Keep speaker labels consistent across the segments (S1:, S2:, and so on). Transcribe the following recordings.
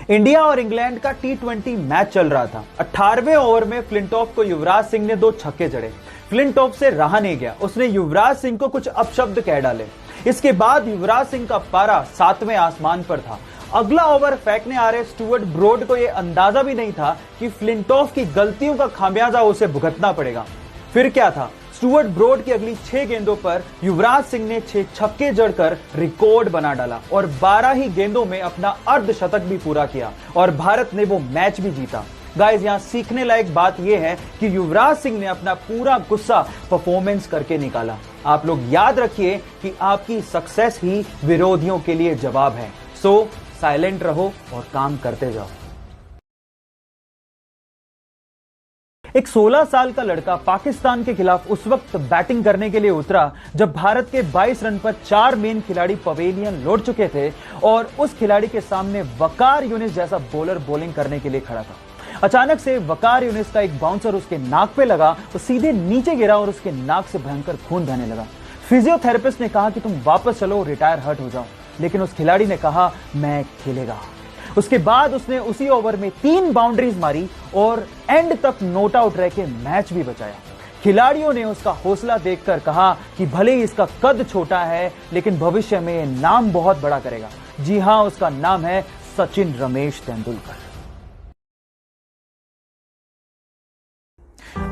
S1: India और England का T20 match चल रहा था। 18वें ओवर में फ्लिंटॉफ को युवराज सिंह ने 2 छक्के जड़े। फ्लिंटॉफ से रहा नहीं गया, उसने युवराज सिंह को कुछ अपशब्द कह डाले। इसके बाद युवराज सिंह का पारा 7वें आसमान पर था। अगला ओवर फेंकने आ रहे स्टुअर्ट ब्रॉड को यह अंदाजा भी नहीं था कि फ्लिंटॉफ की गलतियों का खामियाजा उसे भुगतना पड़ेगा। फिर क्या था, स्टुअर्ट ब्रॉड की अगली 6 गेंदों पर युवराज सिंह ने 6 छक्के जड़कर रिकॉर्ड बना डाला और 12 ही गेंदों में अपना अर्धशतक भी पूरा किया और भारत ने वो मैच भी जीता। गाइस, यहां सीखने लायक बात यह है कि युवराज सिंह ने अपना पूरा गुस्सा परफॉर्मेंस करके निकाला। आप लोग याद रखिए कि आपकी सक्सेस ही विरोधियों के लिए जवाब है। सो साइलेंट रहो और काम करते जाओ। एक 16 साल का लड़का पाकिस्तान के खिलाफ उस वक्त बैटिंग करने के लिए उतरा जब भारत के 22 रन पर 4 मेन खिलाड़ी पवेलियन लौट चुके थे और उस खिलाड़ी के सामने वकार यूनिस जैसा बॉलर बॉलिंग करने के लिए खड़ा था। अचानक से वकार यूनिस का एक बाउंसर उसके नाक पे लगा, वो सीधे नीचे गिरा और उसके नाक से भयंकर खून बहने लगा। फिजियोथेरेपिस्ट ने कहा कि तुम वापस चलो, रिटायर हर्ट हो जाओ, लेकिन उस खिलाड़ी ने कहा मैं खेलेगा। उसके बाद उसने उसी ओवर में 3 बाउंड्रीज मारी और एंड तक नॉट आउट रह के मैच भी बचाया। खिलाड़ियों ने उसका हौसला देखकर कहा कि भले ही इसका कद छोटा है लेकिन भविष्य में यह नाम बहुत बड़ा करेगा। जी हां, उसका नाम है सचिन रमेश तेंदुलकर।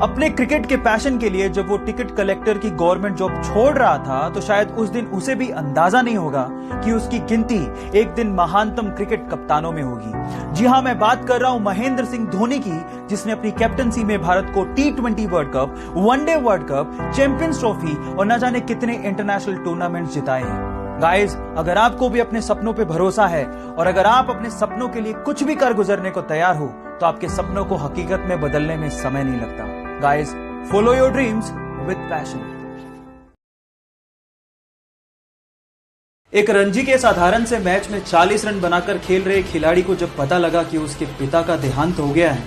S1: अपने क्रिकेट के पैशन के लिए जब वो टिकट कलेक्टर की गवर्नमेंट जॉब छोड़ रहा था तो शायद उस दिन उसे भी अंदाजा नहीं होगा कि उसकी गिनती एक दिन महानतम क्रिकेट कप्तानों में होगी। जी हां, मैं बात कर रहा हूं महेंद्र सिंह धोनी की, जिसने अपनी कैप्टनसी में भारत को T20 world cup, one day world cup, champions trophy और न जाने कितने इंटरनेशनल टूर्नामेंट जिताए हैं। गाइस, अगर आपको भी अपने सपनों पे भरोसा है और अगर आप अपने सपनों के लिए कुछ भी कर गुजरने को तैयार हो तो आपके सपनों को हकीकत में बदलने में समय नहीं लगता। Guys, follow your dreams with passion. एक रणजी के साधारण से मैच में 40 रन बनाकर खेल रहे खिलाड़ी को जब पता लगा कि उसके पिता का देहांत हो गया है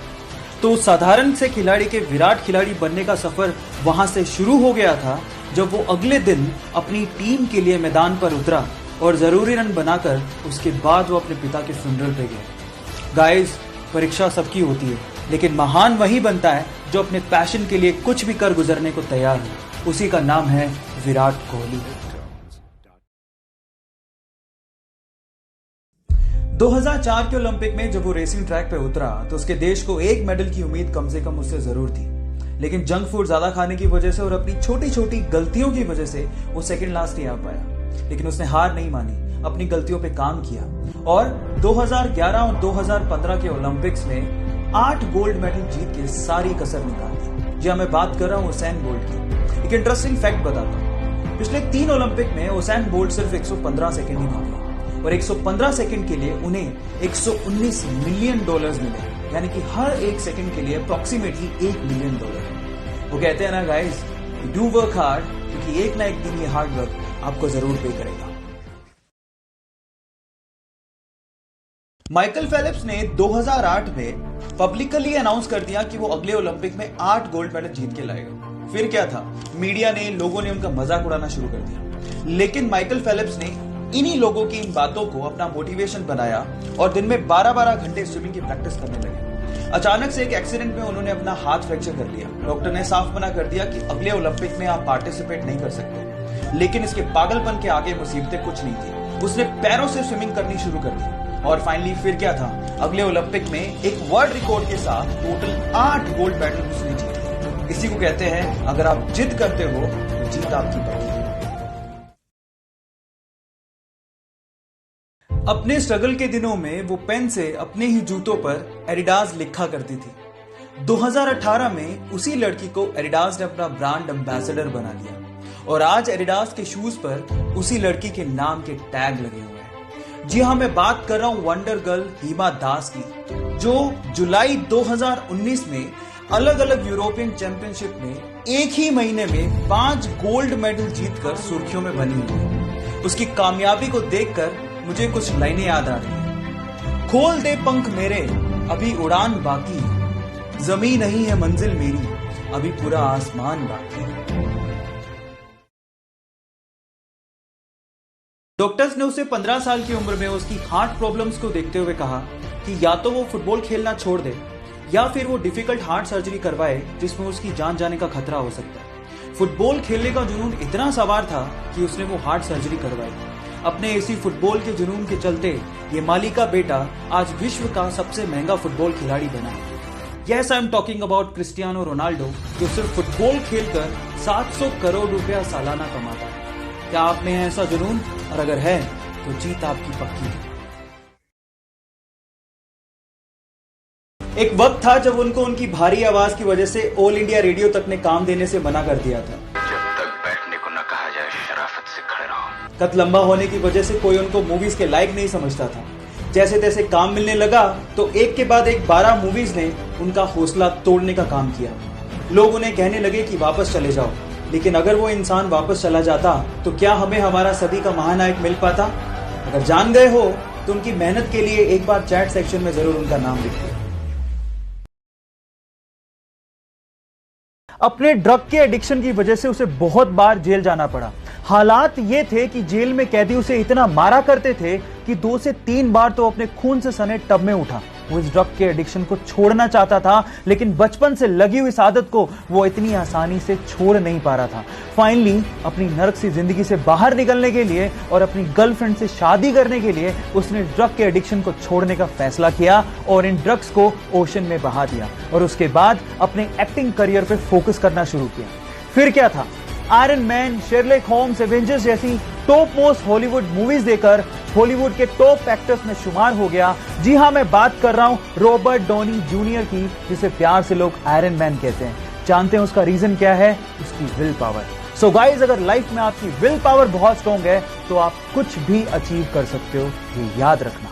S1: तो उस साधारण से खिलाड़ी के विराट खिलाड़ी बनने का सफर वहां से शुरू हो गया था जब वो अगले दिन अपनी टीम के लिए मैदान पर उतरा और जरूरी रन बनाकर उसके बाद वो अपने पिता के फ्यूनरल पे गए। गाइस, परीक्षा सबकी होती है लेकिन महान वही बनता है जो अपने पैशन के लिए कुछ भी कर गुजरने को तैयार है। उसी का नाम है विराट कोहली। 2004 के ओलंपिक में जब वो रेसिंग ट्रैक पे उतरा तो उसके देश को एक मेडल की उम्मीद कम से कम उससे जरूर थी, लेकिन जंक फूड ज्यादा खाने की वजह से और अपनी छोटी छोटी गलतियों की वजह से वो सेकंड लास्ट ही आ पाया। लेकिन उसने हार नहीं मानी, अपनी गलतियों पे काम किया और 2011 और 2015 के ओलंपिक्स में 8 गोल्ड मेडल जीत के सारी कसर निकाल दी। जी, मैं बात कर रहा हूं उसैन बोल्ट की। एक इंटरेस्टिंग फैक्ट बताता हूं, पिछले 3 ओलंपिक में उसैन बोल्ट सिर्फ 115 सेकंड ही भागे और 115 सेकंड के लिए उन्हें 119 मिलियन डॉलर्स मिले, यानी कि हर एक सेकंड के लिए अप्रोक्सीमेटली $1 मिलियन। वो कहते हैं ना गाइस, डू वर्क हार्ड, क्योंकि एक ना एक दिन ये हार्ड वर्क आपको जरूर पे करेगा। माइकल फेलिप्स ने 2008 में पब्लिकली अनाउंस कर दिया कि वो अगले ओलंपिक में 8 गोल्ड मेडल जीत के लाएगा। फिर क्या था, मीडिया ने, लोगों ने उनका मजाक उड़ाना शुरू कर दिया, लेकिन माइकल फेलिप्स ने इन्हीं लोगों की इन बातों को अपना मोटिवेशन बनाया और दिन में 12-12 घंटे स्विमिंग की प्रैक्टिस करने लगे। अचानक से एक एक्सीडेंट में उन्होंने अपना हाथ फ्रैक्चर कर लिया। डॉक्टर ने साफ मना कर दिया कि अगले ओलंपिक में आप पार्टिसिपेट नहीं कर सकते, लेकिन इसके पागलपन के आगे मुसीबतें कुछ नहीं थी। उसने पैरों से स्विमिंग करनी शुरू कर दी और फाइनली फिर क्या था, अगले ओलंपिक में एक वर्ल्ड रिकॉर्ड के साथ टोटल 8 गोल्ड मेडल उसने जीते। इसी को कहते हैं अगर आप जिद करते हो तो जीत आपकी बात। अपने स्ट्रगल के दिनों में वो पेन से अपने ही जूतों पर एडिडास लिखा करती थी। 2018 में उसी लड़की को एडिडास ने अपना ब्रांड एम्बेसडर बना लिया और आज एडिडास के शूज पर उसी लड़की के नाम के टैग लगे हुए हैं। जी हां, मैं बात कर रहा हूं वंडर गर्ल हिमा दास की, जो जुलाई 2019 में अलग अलग यूरोपियन चैंपियनशिप में एक ही महीने में 5 गोल्ड मेडल जीतकर सुर्खियों में बनी हुई है। उसकी कामयाबी को देखकर मुझे कुछ लाइनें याद आ रही हैं। खोल दे पंख मेरे, अभी उड़ान बाकी है, जमीन नहीं है मंजिल मेरी, अभी पूरा आसमान बाकी है। डॉक्टर्स ने उसे 15 साल की उम्र में उसकी हार्ट प्रॉब्लम्स को देखते हुए कहा कि या तो वो फुटबॉल खेलना छोड़ दे या फिर वो डिफिकल्ट हार्ट सर्जरी करवाए जिसमें उसकी जान जाने का खतरा हो सकता है। फुटबॉल खेलने का जुनून इतना सवार था कि उसने वो हार्ट सर्जरी करवाई। अपने इसी फुटबॉल के जुनून के चलते ये माली का बेटा आज विश्व का सबसे महंगा फुटबॉल खिलाड़ी बना है। Yes, I am talking about Cristiano Ronaldo, जो सिर्फ फुटबॉल खेलकर 700 करोड़ रुपया सालाना कमाता है। क्या आप में है ऐसा जुनून? और अगर है तो जीत आपकी पक्की है। एक वक्त था जब उनको उनकी भारी आवाज की वजह से ऑल इंडिया रेडियो तक ने काम देने से मना कर दिया था।
S2: जब तक बैठने को न कहा जाए शराफत से खड़े रहो।
S1: कद लंबा होने की वजह से कोई उनको मूवीज के लायक नहीं समझता था। जैसे तैसे काम मिलने लगा तो एक के बाद एक 12 मूवीज ने उनका हौसला तोड़ने का काम किया। लोग उन्हें कहने लगे कि वापस चले जाओ, लेकिन अगर वो इंसान वापस चला जाता तो क्या हमें हमारा सदी का महानायक मिल पाता? अगर जान गए हो तो उनकी मेहनत के लिए एक बार चैट सेक्शन में जरूर उनका नाम लिखिए। अपने ड्रग के एडिक्शन की वजह से उसे बहुत बार जेल जाना पड़ा। हालात ये थे कि जेल में कैदी उसे इतना मारा करते थे कि 2 से 3 बार तो अपने खून से सने टब में उठा। वो इस ड्रग के एडिक्शन को छोड़ना चाहता था, लेकिन बचपन से लगी हुई इस आदत को वो इतनी आसानी से छोड़ नहीं पा रहा था। फाइनली अपनी नर्क सी जिंदगी से बाहर निकलने के लिए और अपनी गर्लफ्रेंड से शादी करने के लिए उसने ड्रग के एडिक्शन को छोड़ने का फैसला किया और इन ड्रग्स को ओशन में बहा दिया और उसके बाद अपने एक्टिंग करियर पे फोकस करना शुरू किया। फिर क्या था, Iron Man, Sherlock Holmes, Avengers जैसी टॉप मोस्ट हॉलीवुड मूवीज देकर हॉलीवुड के टॉप एक्टर्स में शुमार हो गया। जी हां, मैं बात कर रहा हूं रॉबर्ट डॉनी जूनियर की, जिसे प्यार से लोग आयरन मैन कहते हैं। जानते हैं उसका रीजन क्या है? उसकी विल पावर। सो गाइज, अगर लाइफ में आपकी विल पावर बहुत स्ट्रॉन्ग है तो आप कुछ भी अचीव कर सकते हो, ये याद रखना।